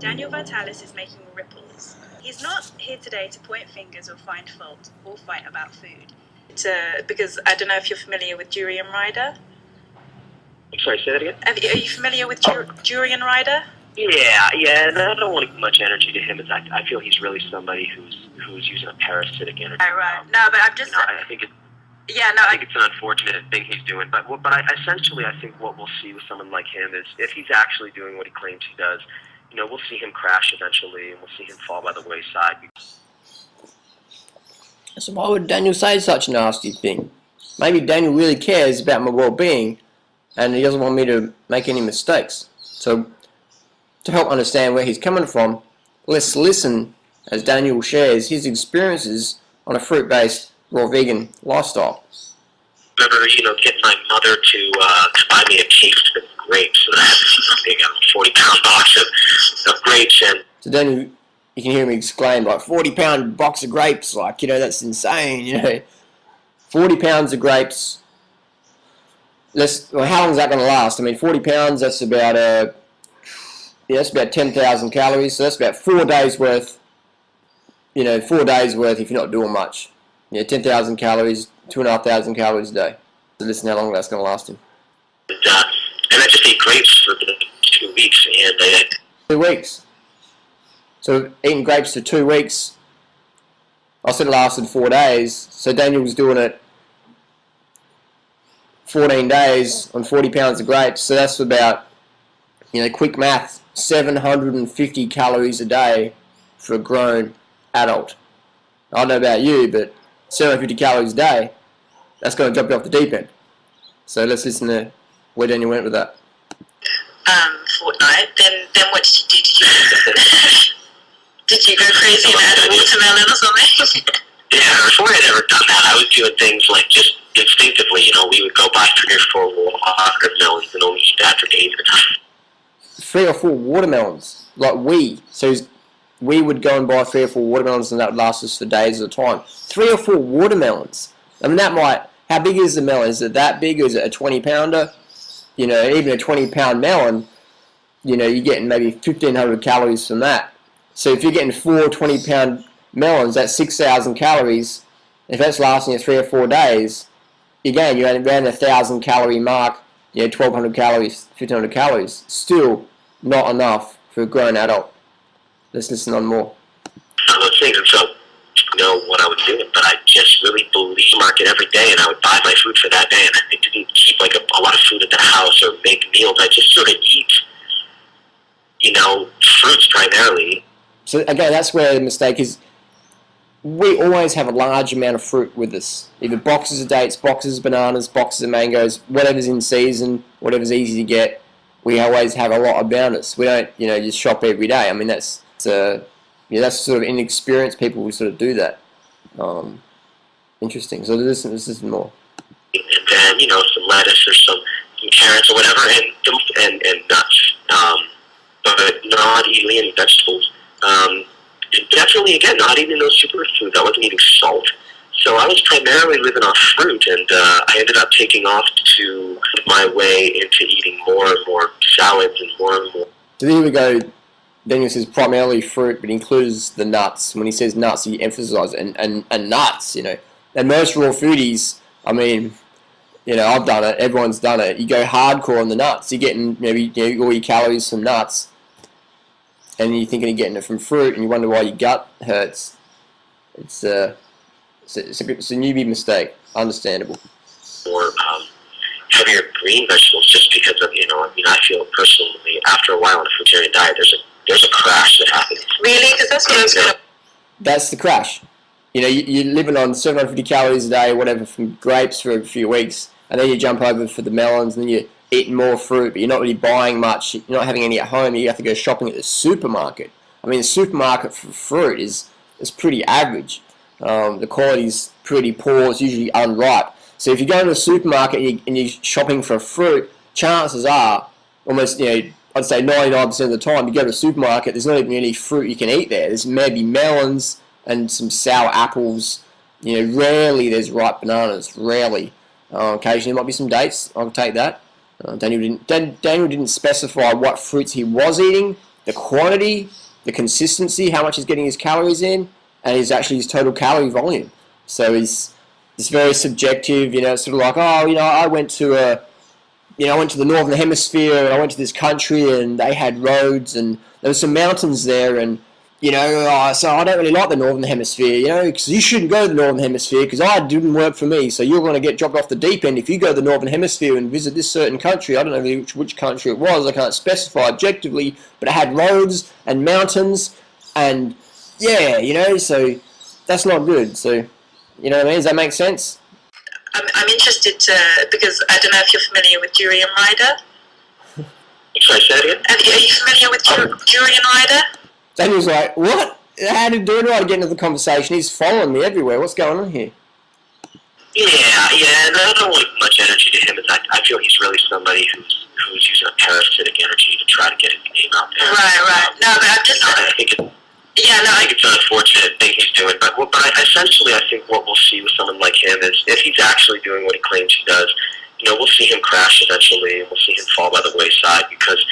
Daniel Vitalis is making ripples. He's not here today to point fingers or find fault or fight about food. Because I don't know if you're familiar with Durian Rider. I'm sorry, say that again? Are you familiar with Durian Rider? Yeah, and I don't want to give much energy to him. As I feel he's really somebody who's using a parasitic energy. Right. No, but I'm just... I think it's an unfortunate thing he's doing. But essentially, I think what we'll see with someone like him is if he's actually doing what he claims he does, we'll see him crash eventually, and we'll see him fall by the wayside. So why would Daniel say such a nasty thing? Maybe Daniel really cares about my well-being, and he doesn't want me to make any mistakes. So, to help understand where he's coming from, let's listen as Daniel shares his experiences on a fruit-based, raw vegan lifestyle. I remember, getting my mother to buy me a case of grapes, and I had this big 40-pound box of grapes. And so Daniel, you can hear me exclaim, like, 40-pound box of grapes, like, that's insane, 40 pounds of grapes. How long is that going to last? I mean, 40 pounds, that's about that's about 10,000 calories, so that's about 4 days worth, 4 days worth if you're not doing much. 10,000 calories, 2,500 calories a day. So listen how long that's going to last him. And I just ate grapes for 2 weeks. 2 weeks. So eating grapes for 2 weeks, I said it lasted 4 days, so Daniel was doing it 14 days on 40 pounds of grapes, so that's about, quick math, 750 calories a day for a grown adult. I don't know about you, but 750 calories a day, that's going to drop you off the deep end. So let's listen to where Daniel went with that. Fortnight. Then what did you do? Did you go crazy and add a watermelon or something? Yeah, before I'd ever done that, I was doing things like just instinctively, we would go buy 3 or 4 watermelons and only eat that for days at a time. 3 or 4 watermelons, like so we would go and buy 3 or 4 watermelons, and that would last us for days at a time. 3 or 4 watermelons. I mean, how big is the melon? Is it that big, or is it a 20-pounder? Even a 20-pound melon, you're getting maybe 1,500 calories from that. So if you're getting 4 20-pound melons, that's 6,000 calories. If that's lasting you 3 or 4 days, again, you're around the 1,000 calorie mark, 1,200 calories, 1,500 calories. Still not enough for a grown adult. Let's listen on more. Those things, and so know what I was doing, but I just really believed the market every day, and I would buy my food for that day, and I didn't keep a lot of food at the house or make meals. I just sort of eat, fruits primarily. So again, that's where the mistake is. We always have a large amount of fruit with us. Either boxes of dates, boxes of bananas, boxes of mangoes, whatever's in season, whatever's easy to get. We always have a lot about us. We don't, just shop every day. I mean, that's sort of inexperienced people who sort of do that. Interesting. So this is more. And then, some lettuce or some carrots or whatever, and nuts. But not eating any vegetables. Definitely, again, not eating those superfoods. I wasn't eating salt. So I was primarily living off fruit, and I ended up taking off to my way into eating more and more salads and more. So here we go. Daniel says primarily fruit, but includes the nuts. When he says nuts, he emphasizes and nuts, And most raw foodies, I mean, I've done it. Everyone's done it. You go hardcore on the nuts. You're getting maybe all your calories from nuts, and you're thinking of getting it from fruit, and you wonder why your gut hurts. It's a newbie mistake. Understandable. Or heavier green vegetables, just because of I feel personally after a while on a fruitarian diet, there's a crash that happens. Really? Because that's what I was going to... That's the crash. You're living on 750 calories a day, whatever, from grapes for a few weeks, and then you jump over for the melons, and then you're eating more fruit, but you're not really buying much. You're not having any at home. You have to go shopping at the supermarket. I mean, the supermarket for fruit is pretty average. The quality's pretty poor. It's usually unripe. So if you go to the supermarket and you're shopping for fruit, chances are almost, I'd say 99% of the time, you go to the supermarket, there's not even any fruit you can eat there. There's maybe melons and some sour apples. Rarely there's ripe bananas. Rarely. Occasionally there might be some dates. I'll take that. Daniel didn't specify what fruits he was eating. the quantity, the consistency, how much he's getting his calories in, and his total calorie volume. So it's very subjective. It's sort of like, I went to the northern hemisphere and I went to this country and they had roads and there were some mountains there and so I don't really like the northern hemisphere, because you shouldn't go to the northern hemisphere because it didn't work for me. So you're going to get dropped off the deep end if you go to the northern hemisphere and visit this certain country. I don't know which country it was. I can't specify objectively, but it had roads and mountains and so that's not good. So, you know what I mean? Does that make sense? I'm interested because I don't know if you're familiar with Durian Rider. Sorry, say that again? Are you familiar with Durian Rider? Daniel's like, what? How did Durian Rider get into the conversation? He's following me everywhere. What's going on here? Yeah, and I don't want much energy to him. I feel he's really somebody who's using a parasitic energy to try to get his name out there. Right. No, but I'm just... I think it's an unfortunate thing he's doing, but essentially I think what we'll see with someone like him is if he's actually doing what he claims he does, we'll see him crash eventually, and we'll see him fall by the wayside because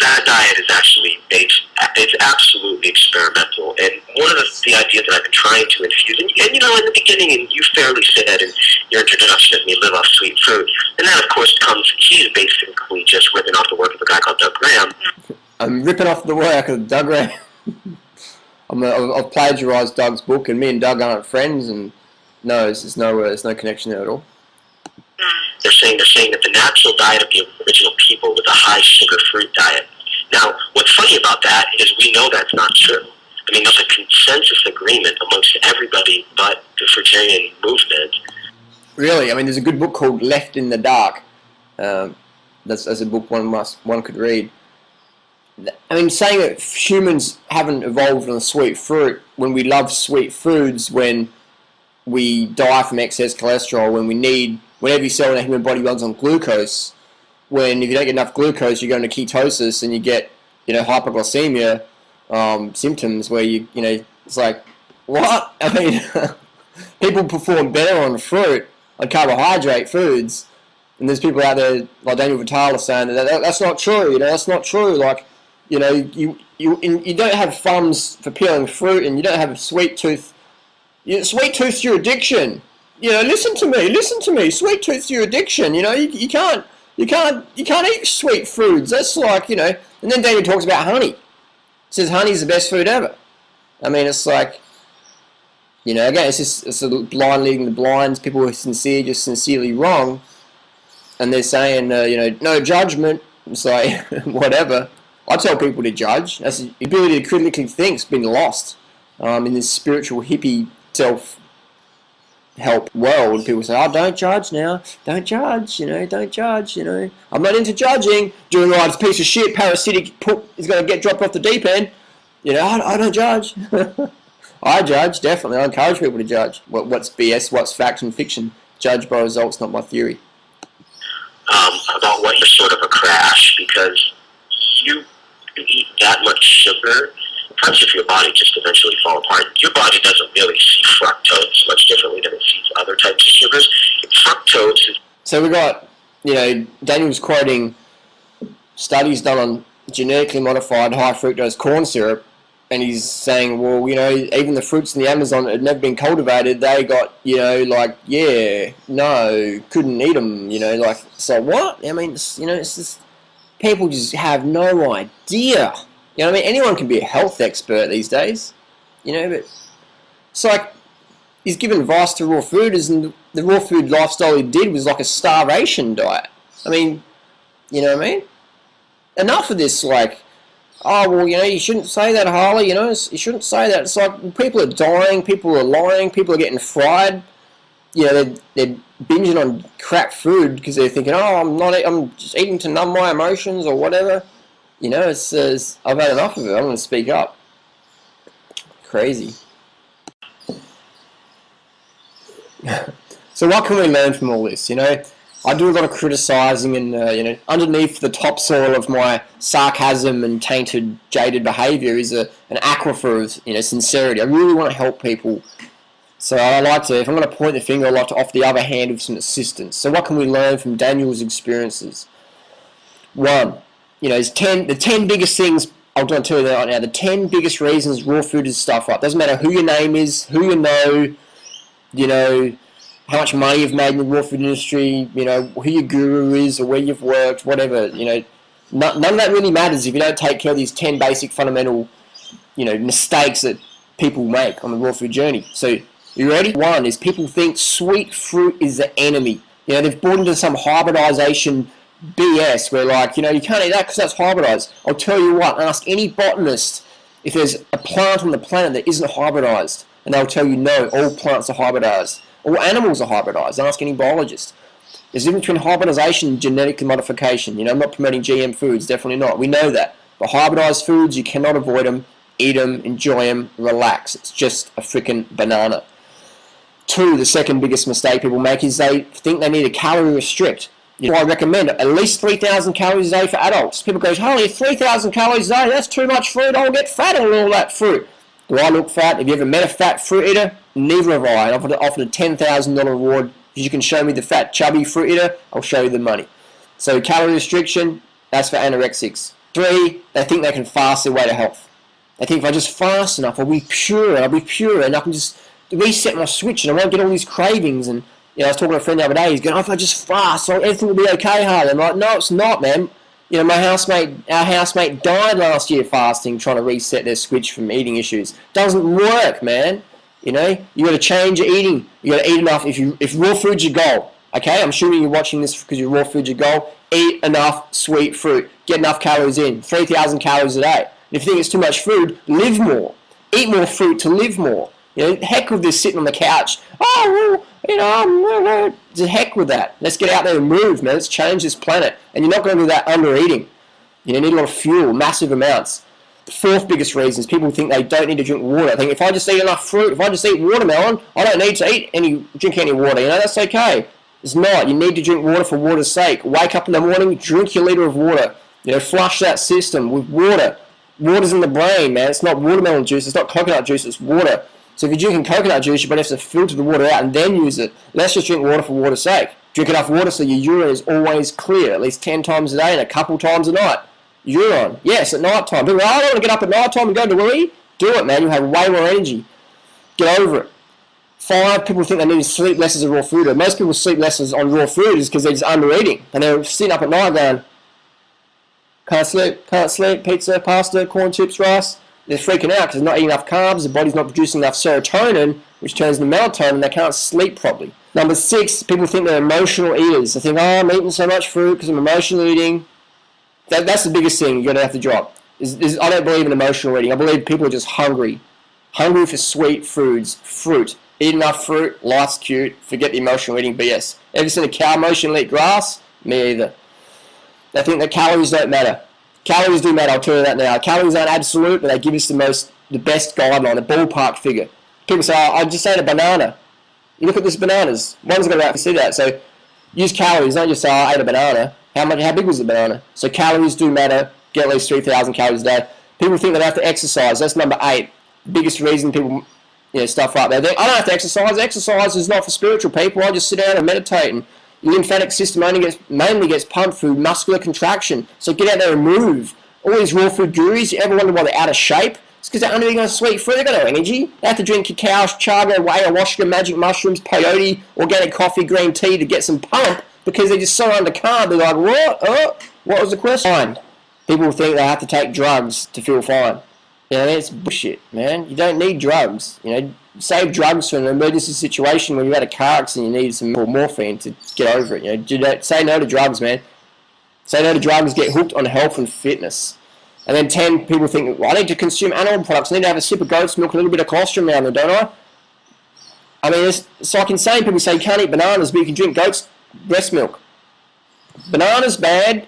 that diet is actually it's absolutely experimental. And one of the ideas that I've been trying to infuse, and in the beginning, and you fairly said in your introduction of me, live off sweet fruit, and that of course he's basically just ripping off the work of a guy called Doug Graham. I'm ripping off the work of Doug Graham. I've plagiarised Doug's book, and me and Doug aren't friends, and there's no connection there at all. They're saying that the natural diet of the original people was a high sugar fruit diet. Now, what's funny about that is we know that's not true. I mean, there's a consensus agreement amongst everybody but the fruitarian movement. Really? I mean, there's a good book called Left in the Dark. That's a book one could read. I mean, saying that humans haven't evolved on sweet fruit when we love sweet foods, when we die from excess cholesterol, whenever your cell in a human body runs on glucose, when if you don't get enough glucose, you go into ketosis and you get, hypoglycemia symptoms where it's like, what? I mean, people perform better on fruit, on carbohydrate foods, and there's people out there like Daniel Vitale saying that's not true. That's not true. Like, you don't have thumbs for peeling fruit, and you don't have a sweet tooth. Sweet tooth's your addiction. Listen to me. Sweet tooth's your addiction. You can't eat sweet foods. That's like, and then Daniel talks about honey. Says honey's the best food ever. I mean, it's like, again, it's a blind leading the blinds. People who are sincere, just sincerely wrong. And they're saying, no judgment. It's like, whatever. I tell people to judge. That's the ability to critically think's been lost in this spiritual hippie self-help world. People say, don't judge now. Don't judge, don't judge, I'm not into judging. Doing right, it's a piece of shit, parasitic poop is going to get dropped off the deep end. I don't judge. I judge, definitely. I encourage people to judge. What's BS, what's fact and fiction. Judge by results, not by theory. About what you're sort of a crash, because you eat that much sugar, parts of your body just eventually fall apart. Your body doesn't really see fructose much differently than it sees other types of sugars. Fructose is... So we got, Daniel's quoting studies done on genetically modified high fructose corn syrup, and he's saying, well, even the fruits in the Amazon that had never been cultivated, they got, couldn't eat them, so what? I mean, it's just, people just have no idea. Anyone can be a health expert these days, but it's like, he's given advice to raw fooders, and the raw food lifestyle he did was like a starvation diet. I mean, enough of this, like, oh, well, you shouldn't say that, Harley, you shouldn't say that. It's like, people are dying, people are lying, people are getting fried, they're binging on crap food because they're thinking, I'm just eating to numb my emotions or whatever. It's I've had enough of it, I'm going to speak up. Crazy. So what can we learn from all this, I do a lot of criticising and, underneath the topsoil of my sarcasm and tainted, jaded behaviour is an aquifer of, sincerity. I really want to help people. So I like to, if I'm going to point the finger, I like to offer the other hand with some assistance. So what can we learn from Daniel's experiences? One, the 10 biggest things I'll tell you that right now. The 10 biggest reasons raw food is stuff up. Doesn't matter who your name is, who you know, how much money you've made in the raw food industry, you know, who your guru is or where you've worked, whatever, you know. None of that really matters if you don't take care of these 10 basic fundamental, you know, mistakes that people make on the raw food journey. So, you ready? One is people think sweet fruit is the enemy. You know, they've bought into some hybridization BS where, like, you know, you can't eat that because that's hybridized. I'll tell you what, ask any botanist if there's a plant on the planet that isn't hybridized, and they'll tell you no, all plants are hybridized. All animals are hybridized. Ask any biologist. There's a difference between hybridization and genetic modification. You know, I'm not promoting GM foods, definitely not. We know that. But hybridized foods, you cannot avoid them, eat them, enjoy them, relax. It's just a freaking banana. 2, the second biggest mistake people make is they think they need to calorie restrict. You know, I recommend at least 3,000 calories a day for adults. People go, holy, 3,000 calories a day, that's too much fruit, I'll get fat on all that fruit. Do I look fat? Have you ever met a fat fruit eater? Neither have I. And I've offered a $10,000 reward. If you can show me the fat, chubby fruit eater, I'll show you the money. So calorie restriction, that's for anorexics. 3, they think they can fast their way to health. They think if I just fast enough, I'll be pure, and I can just reset my switch, and I won't get all these cravings. And you know, I was talking to a friend the other day, he's going, oh, if I just fast, everything will be okay, Harley. I'm like, no, it's not, man. You know, our housemate died last year fasting, trying to reset their switch from eating issues. Doesn't work, man. You know, you got to change your eating. You got to eat enough. If raw food's your goal, okay, I'm assuming you're watching this because your raw food's your goal. Eat enough sweet fruit. Get enough calories in. 3,000 calories a day. And if you think it's too much food, live more. Eat more fruit to live more. You know, heck with this sitting on the couch. Oh, well, you know, just heck with that. Let's get out there and move, man. Let's change this planet. And you're not going to do that under eating. You know, you need a lot of fuel, massive amounts. The 4th biggest reason is people think they don't need to drink water. I think if I just eat enough fruit, if I just eat watermelon, I don't need to drink any water. You know, that's okay. It's not. You need to drink water for water's sake. Wake up in the morning, drink your liter of water. You know, flush that system with water. Water's in the brain, man. It's not watermelon juice. It's not coconut juice. It's water. So if you're drinking coconut juice, you better have to filter the water out and then use it. Let's just drink water for water's sake. Drink enough water so your urine is always clear, at least 10 times a day and a couple times a night. Urine, yes, at night time. People go, I don't want to get up at night time and go to the wee. Do it, man. You'll have way more energy. Get over it. 5, people think they need to sleep less as a raw fooder. Most people sleep less on raw food is because they're just under eating. And they're sitting up at night going, can't sleep, pizza, pasta, corn chips, rice. They're freaking out because they're not eating enough carbs, the body's not producing enough serotonin, which turns into melatonin, and they can't sleep properly. Number 6, people think they're emotional eaters. They think, oh, I'm eating so much fruit because I'm emotional eating. That's the biggest thing you're going to have to drop. I don't believe in emotional eating. I believe people are just hungry. Hungry for sweet foods, fruit. Eat enough fruit, life's cute, forget the emotional eating BS. Ever seen a cow emotionally eat grass? Me either. They think that calories don't matter. Calories do matter, I'll tell you that now. Calories aren't absolute, but they give us the best guideline, the ballpark figure. People say, oh, I just ate a banana. You look at these bananas. One's going to see that. So use calories, don't just say, oh, I ate a banana. How big was the banana? So calories do matter. Get at least 3,000 calories a day. People think they have to exercise. That's number 8. Biggest reason people, you know, stuff like that. I don't have to exercise. Exercise is not for spiritual people. I just sit down and meditate, and your lymphatic system mainly gets pumped through muscular contraction. So get out there and move. All these raw food gurus, you ever wonder why they're out of shape? It's because they're under eating on sweet fruit. They've got no energy. They have to drink cacao, chaga, ayahuasca, magic mushrooms, peyote, organic coffee, green tea to get some pump because they're just so under carb. They're like, what? What was the question? Fine. People think they have to take drugs to feel fine. You know, it's bullshit, man. You don't need drugs. You know, save drugs for an emergency situation when you've had a car accident and you need some more morphine to get over it. You know, say no to drugs, man. Say no to drugs, get hooked on health and fitness. And then 10, people think, well, I need to consume animal products. I need to have a sip of goat's milk, a little bit of colostrum now and then, don't I? I mean, it's like insane. People say you can't eat bananas, but you can drink goat's breast milk. Bananas, bad.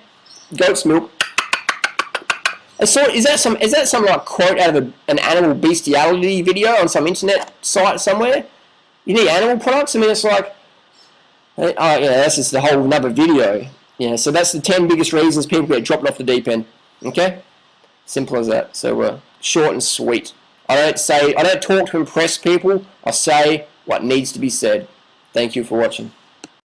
Goat's milk. So is that some like quote out of an animal bestiality video on some internet site somewhere? You need animal products? I mean, it's like, oh yeah, that's just a whole another video. Yeah, so that's the 10 biggest reasons people get dropped off the deep end. Okay, simple as that. So short and sweet. I don't talk to impress people. I say what needs to be said. Thank you for watching.